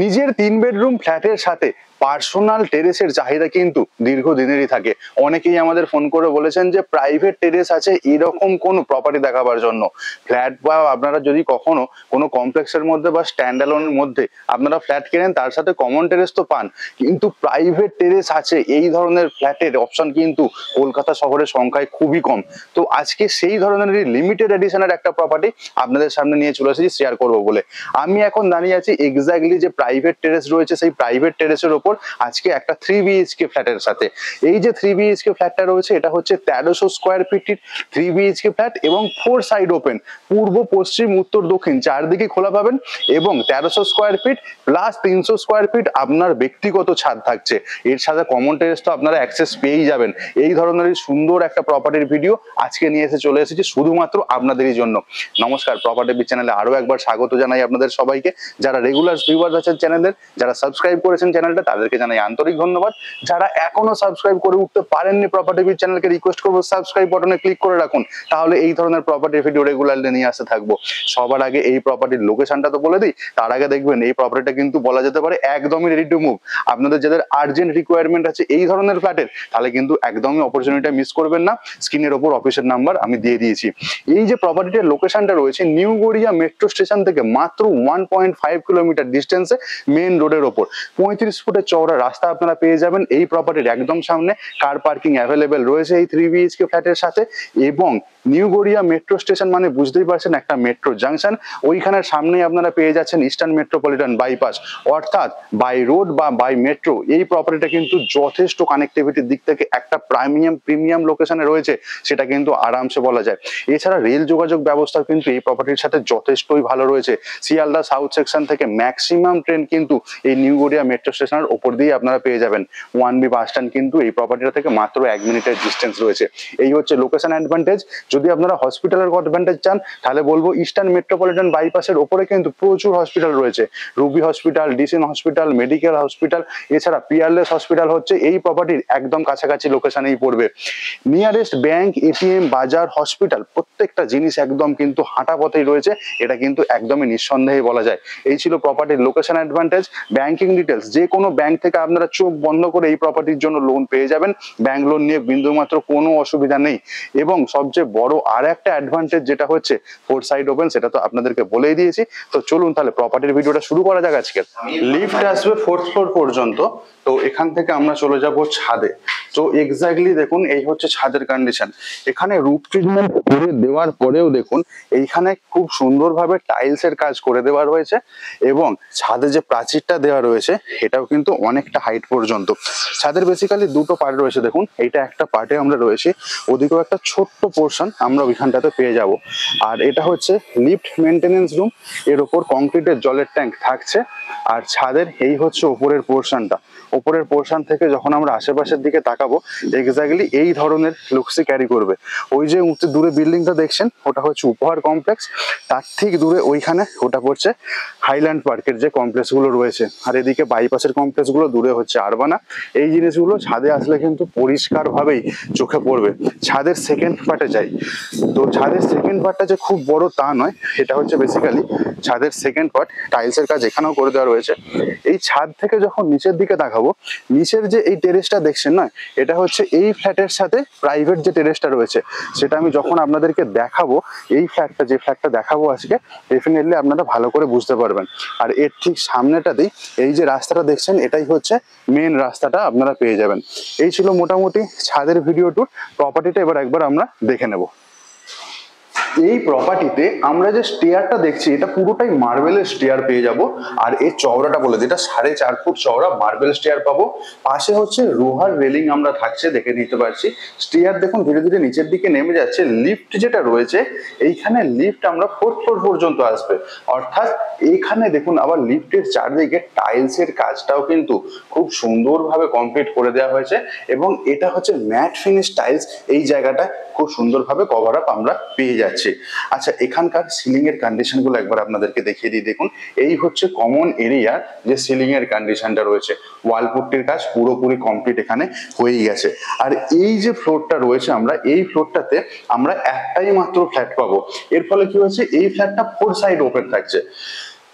নিজের 3 বেডরুম ফ্ল্যাটের সাথে পার্সোনাল টেরেসের চাহিদা কিন্তু দীর্ঘদিনেরই থাকে। অনেকেই আমাদের ফোন করে বলেছেন যে প্রাইভেট টেরেস আছে এরকম কোনো প্রপার্টি দেখাবার জন্য। ফ্ল্যাট বা আপনারা যদি কখনো কোনো কমপ্লেক্সের মধ্যে বা স্ট্যান্ড অ্যালোনের মধ্যে আপনারা ফ্ল্যাট কেনেন, তার সাথে কমন টেরেস তো পান, কিন্তু প্রাইভেট টেরেস আছে এই ধরনের ফ্ল্যাটের অপশন কিন্তু কলকাতা শহরের সংখ্যায় খুবই কম। তো আজকে সেই ধরনের লিমিটেড এডিশনের একটা প্রপার্টি আপনাদের সামনে নিয়ে চলে এসেছি শেয়ার করবো বলে। আমি এখন দাঁড়িয়ে আছি এক্স্যাক্টলি যে প্রাইভেট টেরেস রয়েছে সেই প্রাইভেট টেরেসের ওপর আজকে একটা 3 বিএইচকে ফ্ল্যাটের সাথে। এই যে 3 বিএইচকে ফ্ল্যাটটা রয়েছে এটা হচ্ছে 1300 স্কোয়ার ফিটের 3 বিএইচকে ফ্ল্যাট এবং 4 সাইড ওপেন, পূর্ব পশ্চিম উত্তর দক্ষিণ চারদিকে খোলা পাবেন এবং 1300 square feet plus 300 square feet আপনার ব্যক্তিগত ছাদ থাকছে। এর সাথে কমন টেরেস তো আপনারা অ্যাক্সেস পেয়েই যাবেন। এই ধরনের সুন্দর একটা প্রপার্টির ভিডিও আজকে নিয়ে চলে এসেছি শুধুমাত্র আপনাদেরই জন্য। নমস্কার, প্রপার্টি বিচ চ্যানেলে আরো একবার স্বাগত জানাই আপনাদের সবাইকে। যারা রেগুলার ভিউয়ার্স আছেন চ্যানেলের, যারা সাবস্ক্রাইব করেছেন চ্যানেলটা, তাদেরকে জানাই আন্তরিক ধন্যবাদ। যারা এখনো সাবস্ক্রাইব করে উঠতে পারেননি প্রপার্টি বিচ চ্যানেলকে রিকোয়েস্ট করবো সাবস্ক্রাইব বাটনে ক্লিক করে রাখুন, তাহলে এই ধরনের প্রপার্টির ভিডিও রেগুলারলি নিয়ে আসতে থাকবো। সবার আগে এই প্রপার্টির লোকেশনটা তো বলে দিই, তার আগে দেখবেন এই প্রপার্টিটা কিন্তু বলা যেতে পারে একদমই রেডি টু মুভ। আপনাদের যাদের আর্জেন্ট রিকোয়ারমেন্ট আছে এই ধরনের ফ্ল্যাটের, তাহলে কিন্তু একদমই অপরচুনিটি মিস করবেন না। স্ক্রিনের ওপর অফিসের নাম্বার আমি দিয়ে দিয়েছি। এই যে প্রপার্টিটার লোকেশনটা রয়েছে নিউ গড়িয়া মেট্রো স্টেশন থেকে মাত্র 1.5 কিলোমিটার ডিস্টেন্সে মেন রোডের ওপর 35 ফুটের চওড়া রাস্তা আপনারা পেয়ে যাবেন। এই প্রপার্টির একদম সামনে কার পার্কিং অ্যাভেলেবেল রয়েছে এই 3 বিএইচকে ফ্ল্যাটের সাথে। এবং নিউ গড়িয়া মেট্রো স্টেশন মানে বুঝতেই পারছেন একটা মেট্রো জাংশন, ওইখানের সামনেই আপনারা পেয়ে যাচ্ছেন ইস্টার্ন মেট্রোপলিটন বাইপাস, অর্থাৎ বাই রোড বা বাই মেট্রো এই প্রপার্টিটা কিন্তু যথেষ্ট কানেক্টিভিটির দিক থেকে একটা প্রিমিয়াম লোকেশনে রয়েছে, সেটা কিন্তু আরামসে বলা যায়। এছাড়া রেল যোগাযোগ ব্যবস্থা কিন্তু এই প্রপার্টির সাথে যথেষ্টই ভালো রয়েছে। শিয়ালদা সাউথ সেকশন থেকে ম্যাক্সিমাম ট্রেন কিন্তু এই নিউ গড়িয়া মেট্রো স্টেশনের ওপর দিয়ে আপনারা পেয়ে যাবেন। 1B বাস স্ট্যান্ড কিন্তু এই প্রপার্টিটা থেকে মাত্র 1 মিনিটের ডিস্টেন্স রয়েছে। এই হচ্ছে লোকেশন অ্যাডভান্টেজ। যদি আপনারা হসপিটালের অ্যাডভান্টেজ চান তাহলে বলবো ইস্টার্ন মেট্রোপলিটন বাইপাসের ওপরে কিন্তু প্রচুর হসপিটাল রয়েছে। রুবি হসপিটাল, ডিসিন হসপিটাল, মেডিকেল হসপিটাল, এছাড়া পিয়ারলেস হসপিটাল হচ্ছে এই প্রপার্টির একদম কাছাকাছি লোকেশনেই পড়বে। নিয়ারেস্ট ব্যাংক, এটিএম, বাজার, হসপিটাল প্রত্যেকটা জিনিস একদম কিন্তু হাঁটা পথেই রয়েছে, এটা কিন্তু একদমই নিঃসন্দেহে বলা যায়। এই ছিল প্রপার্টির লোকেশন অ্যাডভান্টেজ। ব্যাংকিং ডিটেলস, যে কোনো ব্যাংক থেকে আপনারা চোখ বন্ধ করে এই প্রপার্টির জন্য লোন পেয়ে যাবেন। ব্যাংক লোন নিয়ে বিন্দুমাত্র কোনো অসুবিধা নেই। এবং সবচেয়ে বড় আর একটা অ্যাডভান্টেজ যেটা হচ্ছে 4 সাইড ওপেন, সেটা তো আপনাদেরকে বলেই দিয়েছি। তো চলুন তাহলে প্রপার্টির ভিডিওটা শুরু করা যাক আজকে। লিফট আসবে 4th ফ্লোর পর্যন্ত, তো এখান থেকে আমরা চলে যাব ছাদে। তো এক্স্যাক্টলি দেখুন এই হচ্ছে ছাদের কন্ডিশন। এখানে রুফ ট্রিটমেন্ট করে দেওয়ার পরেও দেখুন এইখানে খুব সুন্দরভাবে টাইলসের কাজ করে দেওয়া রয়েছে এবং ছাদে যে প্রাচীরটা দেওয়া রয়েছে এটাও কিন্তু অনেকটা হাইট পর্যন্ত। ছাদের বেসিক্যালি দুটো পার্ট রয়েছে, দেখুন এইটা একটা পার্টে আমরা রয়েছি, ওদিকেও একটা ছোট্ট পোর্শন আমরা ওইখানটাতে পেয়ে যাব। আর এটা হচ্ছে লিফট মেনটেনেন্স রুম, এর ওপর কংক্রিটের জলের ট্যাঙ্ক থাকছে। আর ছাদের এই হচ্ছে ওপরের পোর্শনটা। ওপরের পোর্শন থেকে যখন আমরা আশেপাশের দিকে তাকাবো এক্স্যাক্টলি এই ধরনের লুকসই ক্যারি করবে। ওই যে দূরে বিল্ডিংটা দেখছেন ওটা হচ্ছে উপহার কমপ্লেক্স, তার ঠিক দূরে ওইখানে ওটা পড়ছে হাইল্যান্ড পার্কের যে কমপ্লেক্স গুলো রয়েছে। আর এদিকে বাইপাসের কমপ্লেক্স গুলো দূরে হচ্ছে আরবানা। এই জিনিসগুলো ছাদে আসলে কিন্তু পরিষ্কার ভাবেই চোখে পড়বে। ছাদের সেকেন্ড পার্টে যাই, তো ছাদের সেকেন্ড পার্টটা যে খুব বড় তা নয়, এটা হচ্ছে বেসিক্যালি ছাদের সেকেন্ড পার্ট। টাইলসের কাজ এখানেও করে দেওয়া রয়েছে। এই ছাদ থেকে যখন নিচের দিকে দেখাবো, নিচের যে এই টেরেসটা দেখছেন না, এটা হচ্ছে এই ফ্ল্যাটের সাথে প্রাইভেট যে টেরেসটা রয়েছে সেটা আমি যখন আপনাদেরকে দেখাবো, এই ফ্ল্যাটটা যে ফ্ল্যাটটা দেখাবো আজকে, ডেফিনেটলি আপনারা ভালো করে বুঝতে পারবেন। আর এর ঠিক সামনেটাতেই এই যে রাস্তাটা দেখছেন এটাই হচ্ছে মেন রাস্তাটা আপনারা পেয়ে যাবেন। এই ছিল মোটামুটি ছাদের ভিডিও ট্যুর। প্রপার্টিটা এবার একবার আমরা দেখে নেব। এই প্রপার্টিতে আমরা যে স্টেয়ারটা দেখছি এটা পুরোটাই মার্বেলের স্টেয়ার পেয়ে যাব। আর এর চওড়াটা বলে দিই, এটা 4.5 ফুট চওড়া মার্বেল স্টেয়ার পাবো। পাশে হচ্ছে লোহার রেলিং আমরা থাকছে দেখে নিতে পারছি। স্টেয়ার দেখুন ধীরে ধীরে নিচের দিকে নেমে যাচ্ছে। লিফট যেটা রয়েছে এইখানে লিফট আমরা 4th ফ্লোর পর্যন্ত আসবে, অর্থাৎ এইখানে দেখুন আবার লিফটের চারদিকে টাইলসের কাজটাও কিন্তু খুব সুন্দরভাবে কমপ্লিট করে দেওয়া হয়েছে এবং এটা হচ্ছে ম্যাট ফিনিশ টাইলস। এই জায়গাটা খুব সুন্দরভাবে কভার আপ আমরা পেয়ে যাচ্ছি। আচ্ছা, এখানকার সিলিং এর কন্ডিশন গুলো একবার আপনাদেরকে দেখিয়ে দিই। দেখুন এই হচ্ছে কমন এরিয়া যে সিলিং এর কন্ডিশনটা রয়েছে, ওয়াল পুট্টির কাজ পুরোপুরি কমপ্লিট এখানে হয়ে গেছে। আর এই যে ফ্লোরটা রয়েছে আমরা এই ফ্লোরটাতে আমরা একটাই মাত্র ফ্ল্যাট পাবো। এর ফলে কি হচ্ছে এই ফ্ল্যাটটা 4 সাইড ওপেন থাকছে।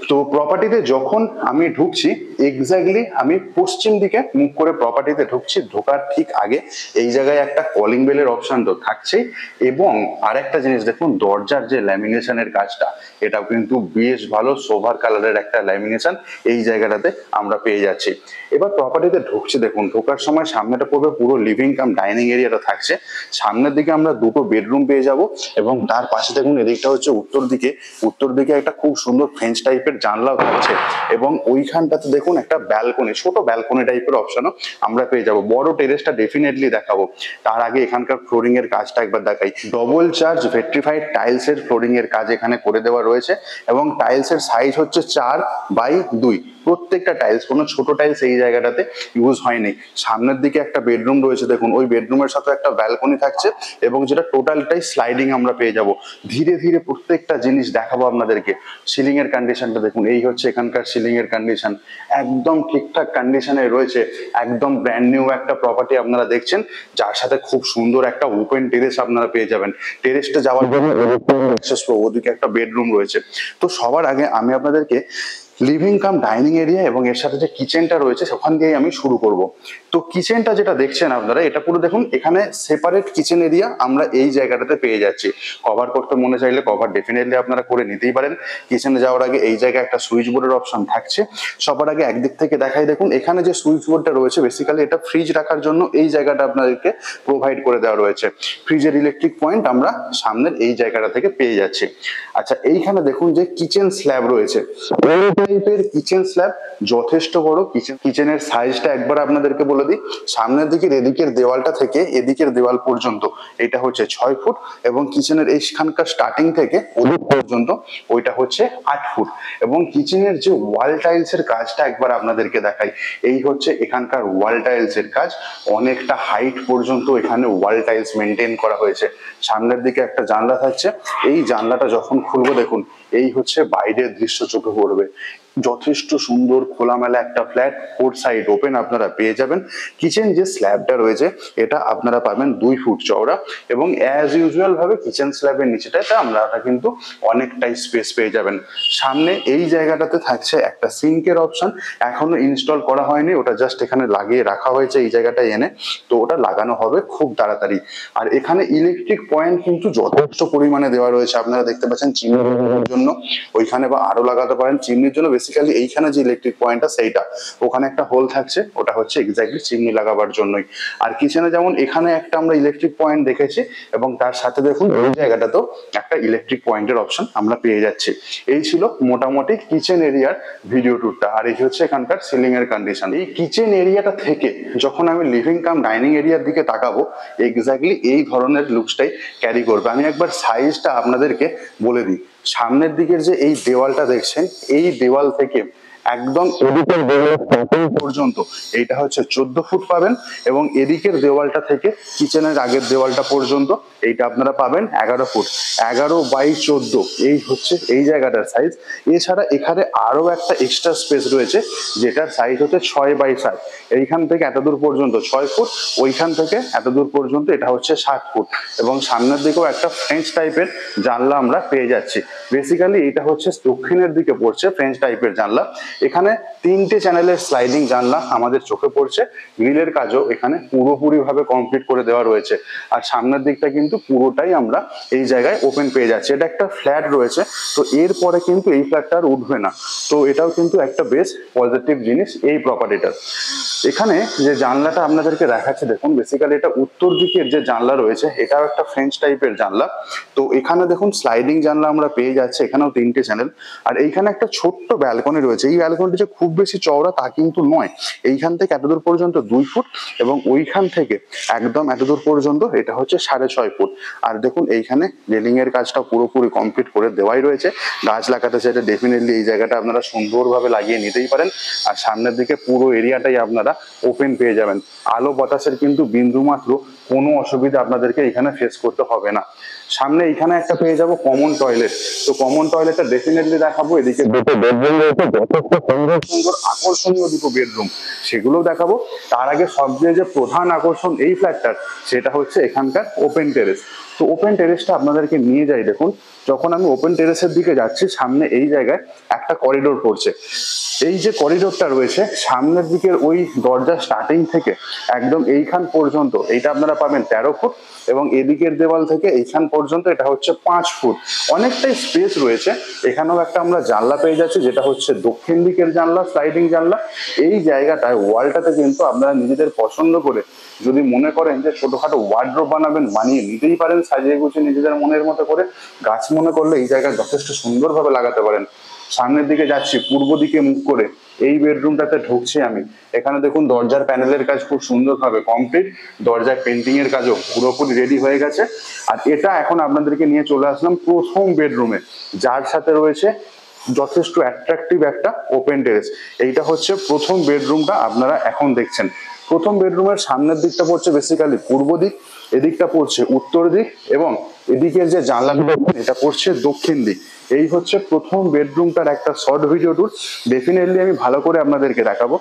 তো প্রপার্টিতে যখন আমি ঢুকছি এক্স্যাক্টলি আমি পশ্চিম দিকে মুখ করে প্রপার্টিতে ঢুকছি, ঢোকার ঠিক আগে এই জায়গায় একটা কলিং বেলের অপশন তো থাকছেই, এবং আরেকটা জিনিস দেখুন দরজার যে ল্যামিনেশনের কাজটা এটাও কিন্তু বেশ ভালো সোভার কালারের একটা ল্যামিনেশন এই জায়গাটাতে আমরা পেয়ে যাচ্ছি। এবার প্রপার্টিতে ঢুকছি, দেখুন ঢোকার সময় সামনেটা পড়বে পুরো লিভিং কাম ডাইনিং এরিয়াটা থাকছে, সামনের দিকে আমরা দুটো বেডরুম পেয়ে যাব, এবং তার পাশে দেখুন এদিকটা হচ্ছে উত্তর দিকে একটা খুব সুন্দর ফ্রেঞ্চ টাইপের জানলাও থাকছে, এবং ওইখানটাতে দেখুন একটা ব্যালকনি, ছোট ব্যালকনি টাইপের অপশনও আমরা পেয়ে যাব। বড় টেরেসটা ডেফিনেটলি দেখাবো, তার আগে এখানকার ফ্লোরিং এর কাজটা একবার দেখাই। ডবল চার্জ ভেট্রিফাইড টাইলস এর ফ্লোরিং এর কাজ এখানে করে দেওয়া রয়েছে, এবং টাইলস এর সাইজ হচ্ছে 4x2, প্রত্যেকটা টাইলস, কোনো ছোট টাইলস এই জায়গাটাতে ইউজ হয়নি। সামনের দিকে একটা বেডরুম রয়েছে, দেখুন ওই বেডরুমের সাথে একটা ব্যালকনি থাকছে, এবং যেটা টোটালটাই স্লাইডিং আমরা পেয়ে যাব। ধীরে ধীরে প্রত্যেকটা জিনিস দেখাবো আপনাদেরকে। সিলিং এর কন্ডিশনটা দেখুন, এই হচ্ছে এখানকার সিলিং এর কন্ডিশন, একদম ঠিকঠাক কন্ডিশনে রয়েছে, একদম ব্র্যান্ড নিউ একটা প্রপার্টি আপনারা দেখছেন, যার সাথে খুব সুন্দর একটা ওপেন টেরেস আপনারা পেয়ে যাবেন। টেরেসটা যাওয়ার জন্য ওদিকে একটা বেডরুম রয়েছে। তো সবার আগে আমি আপনাদেরকে লিভিং কাম ডাইনিং এরিয়া এবং এর সাথে যে কিচেনটা রয়েছে সেখান দিয়েই আমি শুরু করব। তো কিচেনটা যেটা দেখছেন আপনারা, এটা পুরো দেখুন এখানে সেপারেট কিচেন এরিয়া আমরা এই জায়গাটাতে পেয়ে যাচ্ছি। কভার করতে মনে চাইলে কভার ডেফিনেটলি আপনারা করে নিতেই পারেন। কিচেনে যাওয়ার আগে এই জায়গায় একটা সুইচ বোর্ডের অপশন থাকছে। সবার আগে একদিক থেকে দেখাই, দেখুন এখানে যে সুইচ বোর্ডটা রয়েছে বেসিক্যালি এটা ফ্রিজ রাখার জন্য এই জায়গাটা আপনাদেরকে প্রোভাইড করে দেওয়া রয়েছে। ফ্রিজের ইলেকট্রিক পয়েন্ট আমরা সামনের এই জায়গাটা থেকে পেয়ে যাচ্ছি। আচ্ছা, এইখানে দেখুন যে কিচেন স্ল্যাব রয়েছে, টাইপের কিচেন স্ল্যাব, যথেষ্ট বড় কিচেনের সাইজটা একবার আপনাদেরকে বলে দিই। সামনের দিকের এদিকের দেওয়ালটা থেকে এদিকের দেওয়াল পর্যন্ত এটা হচ্ছে 6 ফুট, এবং কিচেনের এইখানকার স্টার্টিং থেকে ওদিক পর্যন্ত ওইটা হচ্ছে 8 ফুট। এবং কিচেনের যে ওয়াল টাইলস এর কাজটা একবার আপনাদেরকে দেখাই, এই হচ্ছে এখানকার ওয়াল টাইলস এর কাজ, অনেকটা হাইট পর্যন্ত এখানে ওয়াল টাইলস মেনটেন করা হয়েছে। সামনের দিকে একটা জানলা থাকছে, এই জানলাটা যখন খুলবো দেখুন এই হচ্ছে বাইরের দৃশ্য চোখে পড়বে। যথেষ্ট সুন্দর খোলামেলা একটা ফ্ল্যাট, 4 সাইড ওপেন আপনারা পেয়ে যাবেন। কিচেন যে স্ল্যাবটা রয়েছে এটা আপনারা পাবেন 2 ফুট চওড়া, এবং অ্যাজ ইউজুয়াল ভাবে কিচেন স্ল্যাবের নিচেটাতে আপনারা কিন্তু অনেকটাই স্পেস পেয়ে যাবেন। সামনে এই জায়গাটাতে থাকছে একটা সিঙ্কের অপশন, এখনো ইনস্টল করা হয়নি, ওটা জাস্ট এখানে লাগিয়ে রাখা হয়েছে এই জায়গাটায় এনে, তো ওটা লাগানো হবে খুব তাড়াতাড়ি। আর এখানে ইলেকট্রিক পয়েন্ট কিন্তু যথেষ্ট পরিমাণে দেওয়া রয়েছে, আপনারা দেখতে পাচ্ছেন চিমনি লাগানোর জন্য ওইখানে, বা আরো লাগাতে পারেন চিমনির জন্য। বেসিক্যালি এইখানে যে ইলেকট্রিক পয়েন্টটা সেইটা, ওখানে একটা হোল থাকছে, ওটা হচ্ছে এক্স্যাক্টলি চিমনি লাগাবার জন্যই। আর কিচেনে যেমন এখানে একটা আমরা ইলেকট্রিক পয়েন্ট দেখেছি, এবং তার সাথে দেখুন ওই জায়গাটাতেও একটা ইলেকট্রিক পয়েন্টের অপশন আমরা পেয়ে যাচ্ছি। এই ছিল মোটামুটি কিচেন এরিয়ার ভিডিও ট্যুরটা, আর এই হচ্ছে এখানকার সিলিং এর কন্ডিশন। এই কিচেন এরিয়াটা থেকে যখন আমি লিভিং কাম ডাইনিং এরিয়ার দিকে তাকাবো এক্স্যাক্টলি এই ধরনের লুকসটাই ক্যারি করবে। আমি একবার সাইজটা আপনাদেরকে বলে দিই। সামনের দিকের যে এই দেওয়ালটা দেখছেন, এই দেওয়াল থেকে একদম এদিকের দেওয়ালের স্টার্টিং পর্যন্ত এইটা হচ্ছে 14 ফুট পাবেন, এবং এদিকের দেওয়ালটা থেকে কিচেনের আগের দেওয়ালটা পর্যন্ত এইটা আপনারা পাবেন 11 ফুট। 11x14 এই হচ্ছে এই জায়গাটার সাইজ। এছাড়া এখানে আরো একটা এক্সট্রা স্পেস রয়েছে যেটার সাইজ হচ্ছে 6x7। এইখান থেকে এতদূর পর্যন্ত 6 ফুট, ওইখান থেকে এতদূর পর্যন্ত এটা হচ্ছে 7 ফুট, এবং সামনের দিকেও একটা ফ্রেঞ্চ টাইপের জানলা আমরা পেয়ে যাচ্ছি। বেসিক্যালি এটা হচ্ছে দক্ষিণের দিকে পড়ছে ফ্রেঞ্চ টাইপের জানলা। এখানে 3টে চ্যানেলের স্লাইডিং জানলা আমাদের চোখে পড়ছে, গ্রিলের কাজও এখানে পুরোপুরি ভাবে কমপ্লিট করে দেওয়া রয়েছে। আর সামনের দিকটা কিন্তু পুরোটাই আমরা এই জায়গায় ওপেন পেয়ে যাচ্ছি। এটা একটা ফ্ল্যাট রয়েছে, তো এরপরে কিন্তু এই ফ্ল্যাটটা আর উঠবে না, তো এটাও কিন্তু একটা বেশ পজিটিভ জিনিস এই প্রপার্টিটার। এখানে যে জানলাটা আপনাদেরকে দেখাচ্ছে দেখুন, বেসিক্যালি এটা উত্তর দিকের যে জানলা রয়েছে এটাও একটা ফ্রেঞ্চ টাইপের জানলা। তো এখানে দেখুন স্লাইডিং জানলা আমরা পেয়ে যাচ্ছি, এখানেও 3টে চ্যানেল। আর এইখানে একটা ছোট্ট ব্যালকনি রয়েছে, এই ব্যালকনিটা যে খুব বেশি চওড়া তা কিন্তু নয়, এইখান থেকে এতদূর পর্যন্ত 2 ফুট, এবং ওইখান থেকে একদম এতদূর পর্যন্ত এটা হচ্ছে 6.5 ফুট। আর দেখুন এইখানে রেলিং এর কাজটা পুরোপুরি কমপ্লিট করে দেওয়াই রয়েছে। গাছ লাগাতে চাইলে ডেফিনেটলি এই জায়গাটা আপনারা সুন্দরভাবে লাগিয়ে নিতেই পারেন। আর সামনের দিকে পুরো এরিয়াটাই আপনারা ওপেন পেয়ে যাবেন, আলো বাতাসের কিন্তু বিন্দু মাত্র কোনো অসুবিধা আপনাদেরকে এখানে ফেস করতে হবে না। সামনে এখানে একটা পেয়ে যাবো কমন টয়লেট, তো কমন টয়লেটটা ডেফিনেটলি দেখাবো। এদিকে দুটো বেডরুম রয়েছে, যথেষ্ট সুন্দর সুন্দর আকর্ষণীয় দুটো বেডরুম, সেগুলোও দেখাবো। তার আগে সবচেয়ে যে প্রধান আকর্ষণ এই ফ্ল্যাটটার সেটা হচ্ছে এখানকার ওপেন টেরেস। তো ওপেন টেরেসটা আপনাদেরকে নিয়ে যাই, দেখুন যখন আমি ওপেন টেরেসের দিকে যাচ্ছি, সামনে এই জায়গায় একটা করিডোর পড়ছে। এই যে করিডোরটা রয়েছে সামনের দিকের ওই দরজা স্টার্টিং থেকে একদম এইখান পর্যন্ত, এইটা আপনারা পাবেন 13 ফুট, এবং এদিকের দেওয়াল থেকে এইখান পর্যন্ত এটা হচ্ছে 5 ফুট। অনেকটাই স্পেস রয়েছে। এখানেও একটা আমরা জানলা পেয়ে যাচ্ছি, যেটা হচ্ছে দক্ষিণ দিকের জানলা, স্লাইডিং জানলা। এই জায়গাটায় ওয়ালটাতে কিন্তু আপনারা নিজেদের পছন্দ করে যদি মনে করেন যে ছোটখাটো ওয়ার্ডরোব বানাবেন, বানিয়ে নিতেই পারেন সাজিয়ে গুছিয়ে নিজেদের মনের মতো করে। গাছ মনে করলে এই জায়গায় যথেষ্ট সুন্দরভাবে লাগাতে পারেন। সামনের দিকে যাচ্ছি, পূর্ব দিকে মুখ করে এই বেডরুমটাতে ঢুকছি আমি। এখানে দেখুন দরজার প্যানেলের কাজ খুব সুন্দরভাবে কমপ্লিট, দরজার পেন্টিং এর কাজও পুরোপুরি রেডি হয়ে গেছে। আর এটা এখন আপনাদেরকে নিয়ে চলে আসলাম প্রথম বেডরুমে, যার সাথে রয়েছে যথেষ্ট অ্যাট্রাকটিভ একটা ওপেন টেরেস। এইটা হচ্ছে প্রথম বেডরুমটা আপনারা এখন দেখছেন। প্রথম বেডরুমের সামনের দিকটা পড়ছে বেসিক্যালি পূর্ব দিক, এদিকটা পড়ছে উত্তর দিক, এবং এদিকের যে জানলাগুলো এটা পড়ছে দক্ষিণ দিক। এই হচ্ছে প্রথম বেডরুমটার একটা শর্ট ভিডিও ট্যুর। ডেফিনেটলি আমি ভালো করে আপনাদেরকে দেখাবো।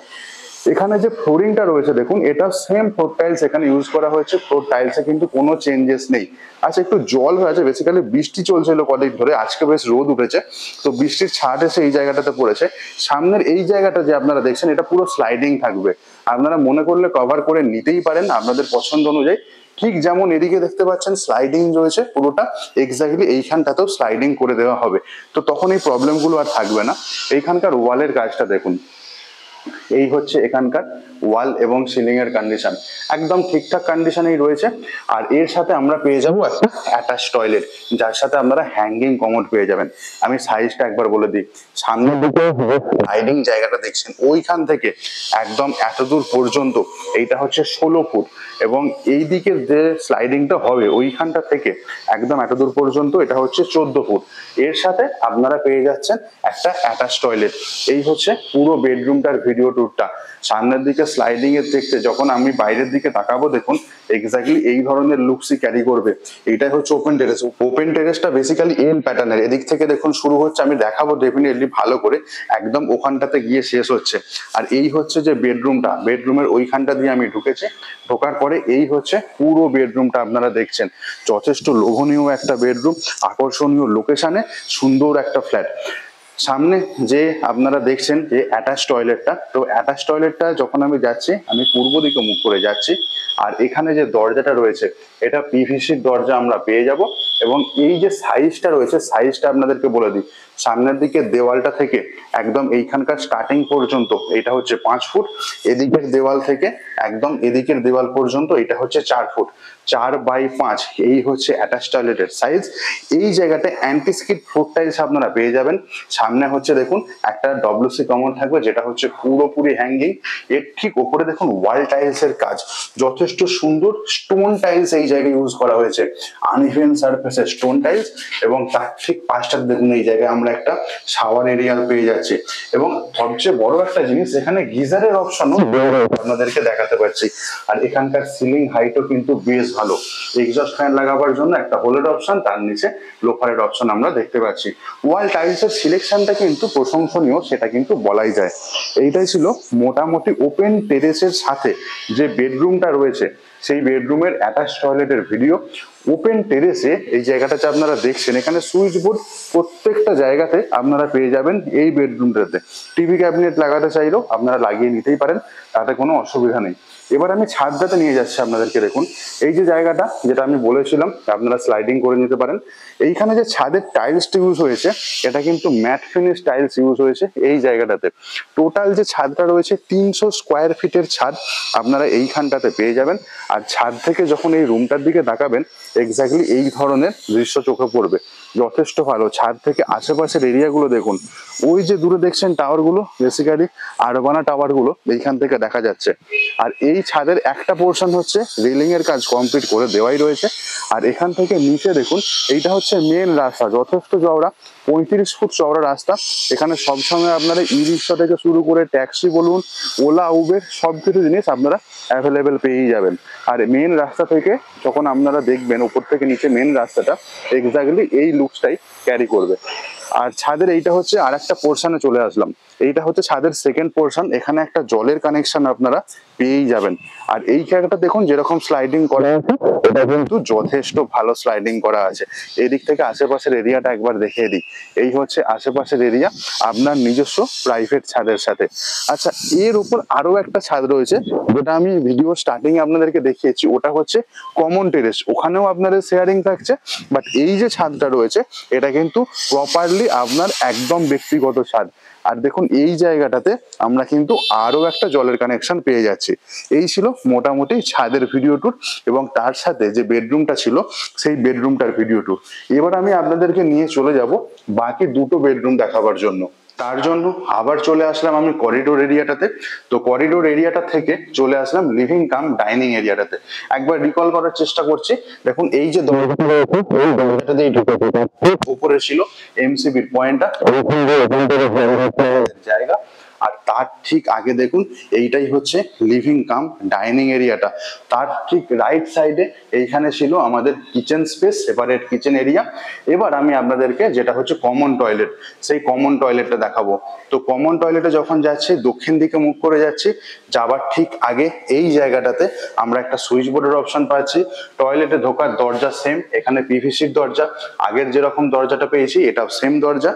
এখানে যে ফ্লোরিংটা রয়েছে দেখুন, এটা সেম ফ্লোর টাইলস এখানে ইউজ করা হয়েছে। ফ্লোর টাইলসে কিন্তু কোনো চেঞ্জেস নেই। আচ্ছা, একটু জল হয়ে আছে, বেসিক্যালি বৃষ্টি চলছিল কদিন ধরে, আজকে বেশ রোদ উঠেছে, তো বৃষ্টির ছাট এসে এই জায়গাটাতে পড়েছে। সামনের এই জায়গাটা যে আপনারা দেখছেন এটা পুরো স্লাইডিং থাকবে, আপনারা মনে করলে কভার করে নিতেই পারেন আপনাদের পছন্দ অনুযায়ী। ঠিক যেমন এদিকে দেখতে পাচ্ছেন স্লাইডিং রয়েছে পুরোটা, এক্স্যাক্টলি এইখানটাতেও স্লাইডিং করে দেওয়া হবে, তো তখন এই প্রবলেমগুলো আর থাকবে না। এইখানকার ওয়ালের কাজটা দেখুন, এই হচ্ছে এখানকার ওয়াল এবং সিলিং এর কন্ডিশন একদম ঠিকঠাক কন্ডিশনেই রয়েছে। আর এর সাথে আমরা পেয়ে যাবো একটা অ্যাটাচ টয়লেট, যার সাথে আপনারা হ্যাঙ্গিং কমোড পেয়ে যাবেন। আমি সাইজটা একবার বলে দিই, সামনের দিকে হাইডিং জায়গাটা দেখছেন ওইখান থেকে একদম এতদূর পর্যন্ত এইটা হচ্ছে 16 ফুট, এবং এই দিকের যে স্লাইডিংটা হবে ওইখানটা থেকে একদম এতদূর পর্যন্ত এটা হচ্ছে 14 ফুট। এর সাথে আপনারা পেয়ে যাচ্ছেন একটা অ্যাটাচ টয়লেট। এই হচ্ছে পুরো বেডরুমটার ভিডিও ট্যুরটা। সামনের দিকে স্লাইডিং এর দেখতে যখন আমি বাইরের দিকে তাকাবো দেখুন এক্স্যাক্টলি এই ধরনের লুকসই ক্যারি করবে। এটাই হচ্ছে ওপেন টেরেস। ওপেন টেরেসটা বেসিক্যালি এল প্যাটার্নের, এদিক থেকে দেখুন শুরু হচ্ছে, আমি দেখাবো ডেফিনেটলি ভালো করে, একদম ওখানটাতে গিয়ে শেষ হচ্ছে। আর এই হচ্ছে যে বেডরুমটা, বেডরুমের ওইখানটা দিয়ে আমি ঢুকেছি, ঢোকার পরে এই হচ্ছে পুরো বেডরুমটা আপনারা দেখছেন। যথেষ্ট লোভনীয় একটা বেডরুম, আকর্ষণীয় লোকেশনে, সুন্দর একটা ফ্ল্যাট। সামনে যে আপনারা দেখছেন যে অ্যাটাচ টয়লেটটা, তো অ্যাটাচ টয়লেটটা যখন আমি যাচ্ছি আমি পূর্ব দিকে মুখ করে যাচ্ছি। আর এখানে যে দরজাটা রয়েছে এটা পিভিসির দরজা আমরা পেয়ে যাব, এবং এই যে সাইজটা রয়েছে সাইজটা আপনাদেরকে বলে দিই, সামনের দিকে দেওয়ালটা থেকে একদম এইখানকার স্টার্টিং পর্যন্ত এটা হচ্ছে 5 ফুট, এদিকের দেওয়াল থেকে একদম এদিকের দেওয়াল পর্যন্ত এটা হচ্ছে 4 ফুট, 4x5। এই হচ্ছে অ্যাটাচ টয়লেটের সাইজ। এই জায়গাটা অ্যান্টি স্কিড ফ্লোর টাইলস আপনারা পেয়ে যাবেন। সামনে হচ্ছে দেখুন একটা ডব্লিউসি কমন থাকবে, যেটা হচ্ছে পুরোপুরি হ্যাঙ্গিং। এর ঠিক উপরে দেখুন ওয়াল টাইলস এর কাজ, যথেষ্ট সুন্দর স্টোন টাইলস এই জায়গায় ইউজ করা হয়েছে, আনইভেন সারফেসে স্টোন টাইলস। এবং তার ঠিক পাশটা দেখুন এই জায়গায় আমরা একটা শাওয়ার এরিয়া পেয়ে যাচ্ছি, এবং সবচেয়ে বড় একটা জিনিস এখানে গিজারের অপশনও আপনাদেরকে দেখাতে পারছি। আর এখানকার সিলিং হাইটও কিন্তু বেশ ভালো, এক্সস্ট ফ্যান লাগাবার জন্য একটা হোলের অপশন, তার নিচে লোফারের অপশন আমরা দেখতে পাচ্ছি। ওয়াল টাইলস এর সিলেকশনটা কিন্তু প্রশংসনীয়, সেটা কিন্তু বলাই যায়। এইটাই ছিল মোটামুটি ওপেন টেরেসের সাথে যে বেডরুমটা রয়েছে সেই বেডরুমের অ্যাটাচ টয়লেটের ভিডিও। ওপেন টেরেসে এই জায়গাটাতে আপনারা দেখছেন এখানে সুইচ বোর্ড প্রত্যেকটা জায়গাতে আপনারা পেয়ে যাবেন। এই বেডরুমটাতে টিভি ক্যাবিনেট লাগাতে চাইলেও আপনারা লাগিয়ে নিতেই পারেন, তাতে কোনো অসুবিধা নেই। এবার আমি ছাদটাতে নিয়ে যাচ্ছি আপনাদেরকে। দেখুন এই যে জায়গাটা যেটা আমি বলেছিলাম আপনারা স্লাইডিং করে নিতে পারেন, এইখানে যে ছাদের টাইলসটা ইউজ হয়েছে এটা কিন্তু ম্যাট ফিনিশ টাইলস ইউজ হয়েছে এই জায়গাটাতে। টোটাল যে ছাদটা রয়েছে 300 স্কোয়ার ফিটের ছাদ আপনারা এইখানটাতে পেয়ে যাবেন। আর ছাদ থেকে যখন এই রুমটার দিকে তাকাবেন এক্স্যাক্টলি এই ধরনের দৃশ্য চোখে পড়বে, যথেষ্ট ভালো। ছাদ থেকে আশেপাশের এরিয়াগুলো দেখুন, ওই যে দূরে দেখছেন টাওয়ার গুলো, বেসিক্যালি আরবানা টাওয়ার গুলো এইখান থেকে দেখা যাচ্ছে। আর এই ছাদের একটা পোর্শন হচ্ছে রেলিং এর কাজ কমপ্লিট করে দেওয়াই রয়েছে। আর এখান থেকে নিচে দেখুন এইটা হচ্ছে মেন রাস্তা, যথেষ্ট চওড়া, 35 ফুট চওড়া রাস্তা। এখানে সবসময় আপনারা ই রিক্সা থেকে শুরু করে ট্যাক্সি বলুন, ওলা উবের সবকিছু জিনিস আপনারা অ্যাভেলেবেল পেয়েই যাবেন। আর মেন রাস্তা থেকে যখন আপনারা দেখবেন উপর থেকে নিচে মেন রাস্তাটা এক্স্যাক্টলি এই লুকসটাই ক্যারি করবে। আর ছাদের এইটা হচ্ছে আর একটা পোর্শনে চলে আসলাম। এইটা হচ্ছে ছাদের সেকেন্ড পোর্শন, এখানে একটা জলের কানেকশন আপনারা পেয়েই যাবেন। আর এই জায়গাটা দেখুন যেরকম স্লাইডিং করা আছে, এটা কিন্তু যথেষ্ট ভালো স্লাইডিং করা আছে। এদিক থেকে আশেপাশের এরিয়াটা একবার দেখিয়ে দিই। এই হচ্ছে আশেপাশের এরিয়া আপনার নিজস্ব প্রাইভেট ছাদের সাথে। আচ্ছা, এর উপর আরো একটা ছাদ রয়েছে, যেটা আমি ভিডিও স্টার্টিং এ আপনাদেরকে দেখিয়েছি, ওটা হচ্ছে কমন টেরেস। ওখানেও আপনাদের শেয়ারিং থাকছে, বাট এই যে ছাদটা রয়েছে এটা কিন্তু প্রপারলি আপনার একদম ব্যক্তিগত ছাদ। আর দেখুন এই জায়গাটাতে আমরা কিন্তু আরো একটা জলের কানেকশন পেয়ে যাচ্ছি। এই ছিল মোটামুটি ছাদের ভিডিও ট্যুর, এবং তার সাথে যে বেডরুমটা ছিল সেই বেডরুমটার ভিডিও ট্যুর। এবার আমি আপনাদেরকে নিয়ে চলে যাব বাকি দুটো বেডরুম দেখাবার জন্য। তার জন্য আবার চলে আসলাম আমি করিডোর এরিয়াটাতে। তো করিডোর এরিয়াটা থেকে চলে আসলাম লিভিং কাম ডাইনিং এরিয়াটাতে। একবার রিকল করার চেষ্টা করছি। দেখুন এই যে দরজাটা রয়েছে, এই দরজাটাতেই ঢুকেছে, তার ঠিক উপরে ছিল এমসিবির পয়েন্টটা, জায়গা। আর তার ঠিক আগে দেখুন এইটাই হচ্ছে লিভিং কাম ডাইনিং এরিয়াটা। তার ঠিক রাইট সাইডে এইখানে ছিল আমাদের kitchen space, separate kitchen area. এবার আমি আপনাদেরকে যেটা হচ্ছে কমন টয়লেট, সেই কমন টয়লেটটা দেখাবো। তো কমন টয়লেটে যখন যাচ্ছি দক্ষিণ দিকে মুখ করে যাচ্ছি, যাবার ঠিক আগে এই জায়গাটাতে আমরা একটা সুইচ বোর্ডের অপশন পাচ্ছি। টয়লেটে ঢোকার দরজা সেম, এখানে পিভিসির দরজা, আগের যেরকম দরজাটা পেয়েছি এটাও সেম দরজা।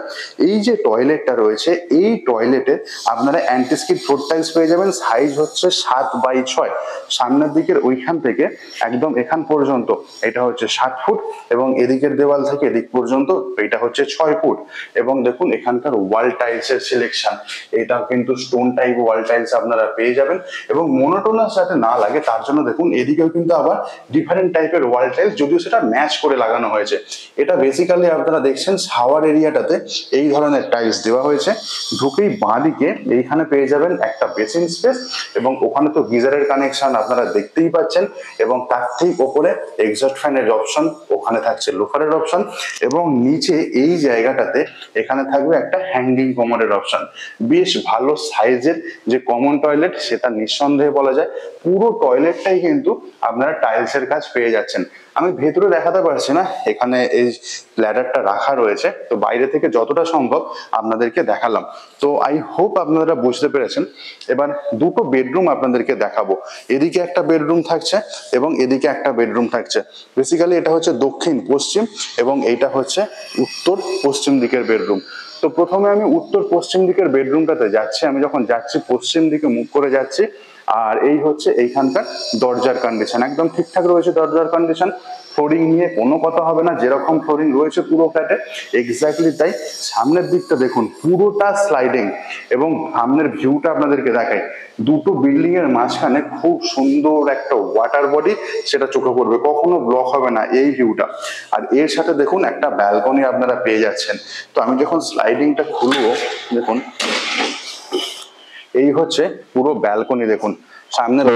এই যে টয়লেটটা রয়েছে, এই টয়লেটে আপনারা অ্যান্টিস্কিড ফ্লোর টাইলস পেয়ে যাবেন, সাইজ হচ্ছে 7x6। সামনের দিকের ওইখান থেকে একদম এখান পর্যন্ত এটা হচ্ছে 7 ফুট, এবং এদিকের দেওয়াল থেকে এদিক পর্যন্ত এটা হচ্ছে 6 ফুট। এবং দেখুন এখানকার ওয়াল টাইলস এর সিলেকশন, এটা কিন্তু স্টোন টাইপ ওয়াল টাইলস আপনারা পেয়ে যাবেন। এবং মোনোটোনাস যাতে না লাগে তার জন্য দেখুন এদিকেও কিন্তু আবার ডিফারেন্ট টাইপের ওয়াল টাইলস, যদিও সেটা ম্যাচ করে লাগানো হয়েছে। এটা বেসিক্যালি আপনারা দেখছেন শাওয়ার এরিয়াটাতে এই ধরনের টাইলস দেওয়া হয়েছে। ঢুকেই বাঁদিকে এইখানে পেয়ে যাবেন একটা বেসিন স্পেস, এবং ওখানে তো গিজারের কানেকশন আপনারা দেখতেই পাচ্ছেন। এবং তার ঠিক ওপরে এক্সস্ট ফ্যানের অপশন, ওখানে থাকছে লোফারের অপশন, এবং নিচে এই জায়গাটাতে এখানে থাকবে একটা হ্যাঙ্গিং কমোডের অপশন। বেশ ভালো সাইজের যে কমন টয়লেট, সেটা নিঃসন্দেহে বলা যায়। পুরো টয়লেটটাই কিন্তু আপনারা টাইলসের কাজ পেয়ে যাচ্ছেন। আমি ভেতরে দেখাতে পারছি না, এখানে এই ল্যাডারটা রাখা রয়েছে, তো বাইরে থেকে যতটা সম্ভব আপনাদেরকে দেখালাম। তো আই হোপ আপনারা বুঝতে পেরেছেন। এবার দুটো বেডরুম আপনাদেরকে দেখাবো। এদিকে একটা বেডরুম থাকছে এবং এদিকে একটা বেডরুম থাকছে। বেসিক্যালি এটা হচ্ছে দক্ষিণ পশ্চিম, এবং এইটা হচ্ছে উত্তর পশ্চিম দিকের বেডরুম। তো প্রথমে আমি উত্তর পশ্চিম দিকের বেডরুমটাতে যাচ্ছি। আমি যখন যাচ্ছি পশ্চিম দিকে মুখ করে যাচ্ছি, আর এই হচ্ছে এইখানকার দরজার কন্ডিশন, একদম ঠিকঠাক রয়েছে দরজার কন্ডিশন। ফ্লোরিং নিয়ে কোনো কথা হবে না, যেরকম ফ্লোরিং রয়েছে পুরো ফ্ল্যাটে এক্স্যাক্টলি তাই। সামনের দিকটা দেখুন পুরোটা স্লাইডিং, এবং সামনের ভিউটা আপনাদেরকে দেখাই। দুটো বিল্ডিং এর মাঝখানে খুব সুন্দর একটা ওয়াটার বডি, সেটা চোখে পড়বে, কখনো ব্লক হবে না এই ভিউটা। আর এর সাথে দেখুন একটা ব্যালকনি আপনারা পেয়ে যাচ্ছেন। তো আমি যখন স্লাইডিংটা খুলবো, দেখুন এই হচ্ছে পুরো ব্যালকনি। দেখুন সামনের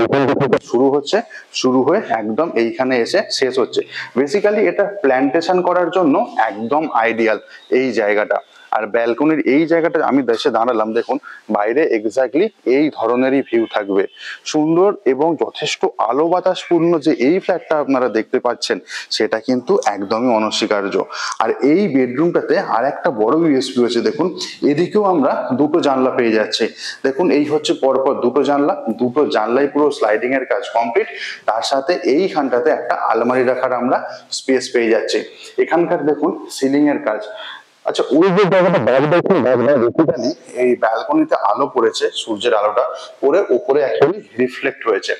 শুরু হচ্ছে, শুরু হয়ে একদম এইখানে এসে শেষ হচ্ছে। বেসিক্যালি এটা প্ল্যান্টেশন করার জন্য একদম আইডিয়াল এই জায়গাটা। আর ব্যালকনির এই জায়গাটা আমি দেশে দাঁড়ালাম, দেখুন বাইরে এক্স্যাক্টলি এই ধরনেরই ভিউ থাকবে, সুন্দর এবং যথেষ্ট আলো বাতাস পূর্ণ। যে এই ফ্ল্যাটটা আপনারা দেখতে পাচ্ছেন সেটা কিন্তু একদমই অনস্বীকার্য। আর এই বেডরুমটাতে আর একটা বড় ইউএসপি হয়েছে, দেখুন এদিকেও আমরা দুটো জানলা পেয়ে যাচ্ছি। দেখুন এই হচ্ছে পরপর দুটো জানলা, দুটো জানলাই পুরো স্লাইডিং এর কাজ কমপ্লিট। তার সাথে এইখানটাতে একটা আলমারি রাখার আমরা স্পেস পেয়ে যাচ্ছি। এখানকার দেখুন সিলিং এর কাজ। আচ্ছা, ওই যে জায়গাটা ব্যাগ দেখুন, বেসিক্যালি এই ব্যালকনিতে আলো পড়েছে, সূর্যের আলোটা পড়ে উপরে অ্যাকচুয়ালি রিফ্লেক্ট হয়েছে।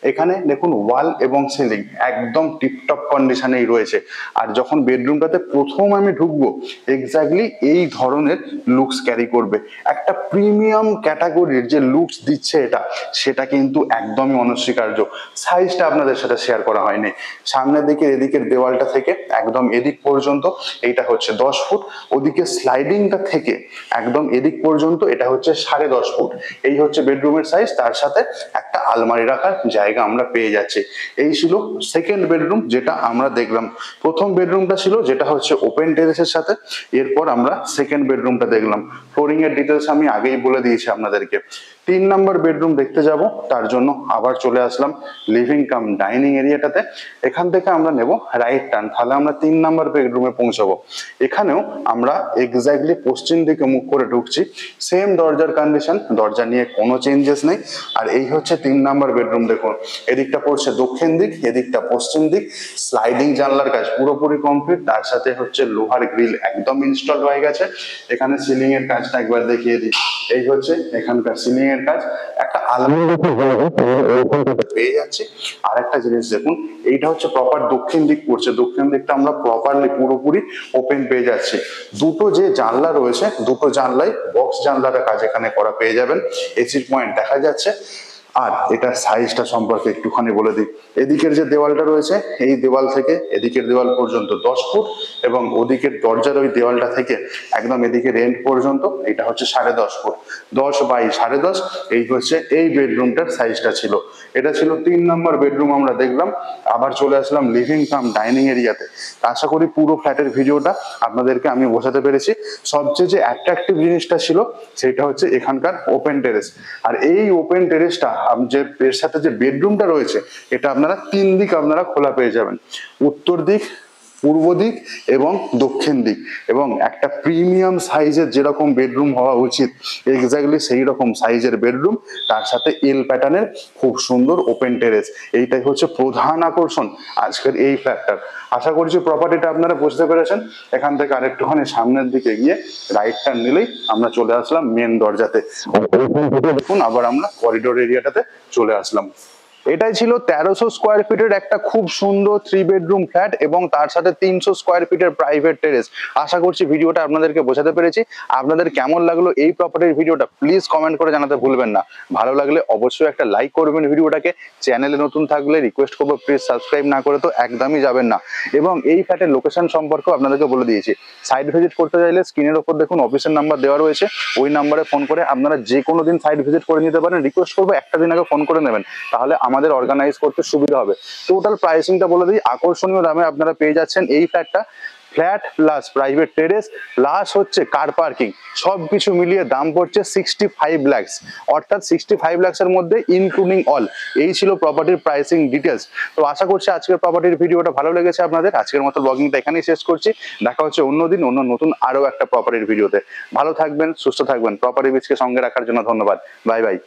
এখানে দেখুন ওয়াল এবং সিলিং একদম টিপটপ কন্ডিশনেই রয়েছে। আর যখন বেডরুমটাতে প্রথম আমি ঢুকবো, এক্স্যাক্টলি এই ধরনের লুকস ক্যারি করবে। একটা প্রিমিয়াম ক্যাটাগরির যে লুকস দিচ্ছে এটা, সেটা কিন্তু একদমই অনস্বীকার্য। সাইজটা আপনাদের সাথে শেয়ার করা হয়নি। সামনের দিকে এদিকের দেওয়ালটা থেকে একদম এদিক পর্যন্ত এইটা হচ্ছে 10 ফুট, ওদিকে স্লাইডিংটা থেকে একদম এদিক পর্যন্ত এটা হচ্ছে 10.5 ফুট। এই হচ্ছে বেডরুমের সাইজ, তার সাথে একটা আলমারি রাখার জায়গা আমরা পেয়ে যাচ্ছি। এই ছিল সেকেন্ড বেডরুম যেটা আমরা দেখলাম। প্রথম বেডরুমটা ছিল যেটা হচ্ছে ওপেন টেরেসের সাথে, এরপর আমরা সেকেন্ড বেডরুমটা দেখলাম। ফ্লোরিং এর ডিটেলস আমি আগেই বলে দিয়েছি আপনাদেরকে। 3 নম্বর বেডরুম দেখতে যাব, তার জন্য আবার চলে আসলাম লিভিং কাম ডাইনিং এরিয়াটাতে। এখান থেকে আমরা নেব রাইট টার্ন, তাহলে আমরা 3 নম্বর বেডরুমে পৌঁছাবো। এখানেও আমরা আমরা এক্স্যাক্টলি পশ্চিম দিকে মুখ করে ঢুকছি। সেম দরজার কন্ডিশন, দরজা নিয়ে কোনো চেঞ্জেস নেই। আর এই হচ্ছে 3 নাম্বার বেডরুম। দেখুন এদিকটা পড়ছে দক্ষিণ দিক, এদিকটা পশ্চিম দিক। স্লাইডিং জানলার কাজ পুরোপুরি কমপ্লিট, তার সাথে হচ্ছে লোহার গ্রিল একদম ইনস্টল হয়ে গেছে। এখানে সিলিং এর কাজটা একবার দেখিয়ে দিই। এই হচ্ছে এখানকার সিলিং এর কাজ, একটা আলমারি পেয়ে যাচ্ছি। আর একটা জিনিস দেখুন, এইটা হচ্ছে প্রপার দক্ষিণ দিক পড়ছে, দক্ষিণ দিকটা আমরা প্রপারলি পুরোপুরি ওপেন পেয়ে যাচ্ছি। দুটো যে জানলা রয়েছে, দুটো জানলাই বক্স জানলার কাজ এখানে করা পেয়ে যাবেন। এসির পয়েন্ট দেখা যাচ্ছে। আর এটার সাইজটা সম্পর্কে একটুখানি বলে দিই। এদিকের যে দেওয়ালটা রয়েছে, এই দেওয়াল থেকে এদিকের দেওয়াল পর্যন্ত 10 ফুট, এবং ওদিকের দরজার ওই দেওয়ালটা থেকে একদম এদিকের এন্ড পর্যন্ত এটা হচ্ছে 10.5 ফুট। 10 বাই 10.5, এই হচ্ছে এই বেডরুমটার সাইজটা ছিল। এটা ছিল 3 নম্বর বেডরুম আমরা দেখলাম। আবার চলে আসলাম লিভিং কাম ডাইনিং এরিয়াতে। আশা করি পুরো ফ্ল্যাটের ভিডিওটা আপনাদেরকে আমি বোঝাতে পেরেছি। সবচেয়ে যে অ্যাট্রাকটিভ জিনিসটা ছিল সেটা হচ্ছে এখানকার ওপেন টেরেস। আর এই ওপেন টেরেসটা যে এর সাথে যে বেডরুমটা রয়েছে, এটা আপনারা 3 দিক আপনারা খোলা পেয়ে যাবেন, উত্তর দিক, পূর্ব দিক এবং দক্ষিণ দিক। এবং একটা প্রিমিয়াম সাইজের যেরকম বেডরুম হওয়া উচিত, এক্স্যাক্টলি সেই রকম সাইজের বেডরুম, তার সাথে এল প্যাটার্নের খুব সুন্দর ওপেন টেরেস। এইটাই হচ্ছে প্রধান আকর্ষণ আজকের এই ফ্ল্যাটটার। আশা করছি প্রপার্টিটা আপনারা বুঝতে পেরেছেন। এখান থেকে আরেকটুখানি সামনের দিকে গিয়ে রাইট টার্ন নিলেই আমরা চলে আসলাম মেন দরজাতে। দেখুন আবার আমরা করিডোর এরিয়াটাতে চলে আসলাম। এটাই ছিল 1300 স্কোয়ার ফিটের একটা খুব সুন্দর 3 বেডরুম ফ্ল্যাট, এবং তার সাথে 300 স্কোয়ার ফিটের প্রাইভেট টেরেস। আশা করছি ভিডিওটা আপনাদেরকে বোঝাতে পেরেছি। আপনাদের কেমন লাগলো এই প্রপার্টির ভিডিওটা প্লিজ কমেন্ট করে জানাতে ভুলবেন না। ভালো লাগলে অবশ্যই একটা লাইক করবেন ভিডিওটাকে। চ্যানেলে নতুন থাকলে রিকোয়েস্ট করবো প্লিজ সাবস্ক্রাইব না করে তো একদমই যাবেন না। এবং এই ফ্ল্যাটের লোকেশন সম্পর্কেও আপনাদেরকে বলে দিয়েছি। সাইট ভিজিট করতে চাইলে স্ক্রিনের ওপর দেখুন অফিসের নাম্বার দেওয়া রয়েছে, ওই নাম্বারে ফোন করে আপনারা যে কোনো দিন সাইট ভিজিট করে নিতে পারেন। রিকোয়েস্ট করবো একটা দিন আগে ফোন করে নেবেন, তাহলে আমাদের অর্গানাইজ করতে সুবিধা হবে। টোটাল প্রাইসিংটা বলে দিই, আকর্ষণীয় দামে আপনারা পেয়ে যাচ্ছেন এই ফ্ল্যাটটা। Flat plus private terrace plus হচ্ছে কার পার্কিং, সবকিছু মিলিয়ে দাম পড়ছে 65 লাখস, অর্থাৎ 65 লাখসের মধ্যে ইনক্লুডিং অল। এই ছিল প্রপার্টির প্রাইসিং ডিটেলস। তো আশা করছি আজকের প্রপার্টির ভিডিওটা ভালো লেগেছে আপনাদের। আজকের মতো ব্লগিংটা এখানেই শেষ করছি। দেখা হচ্ছে অন্যদিন অন্য নতুন আরো একটা প্রপার্টির ভিডিওতে। ভালো থাকবেন, সুস্থ থাকবেন। প্রপার্টি বিচকে সঙ্গে রাখার জন্য ধন্যবাদ। Bye bye.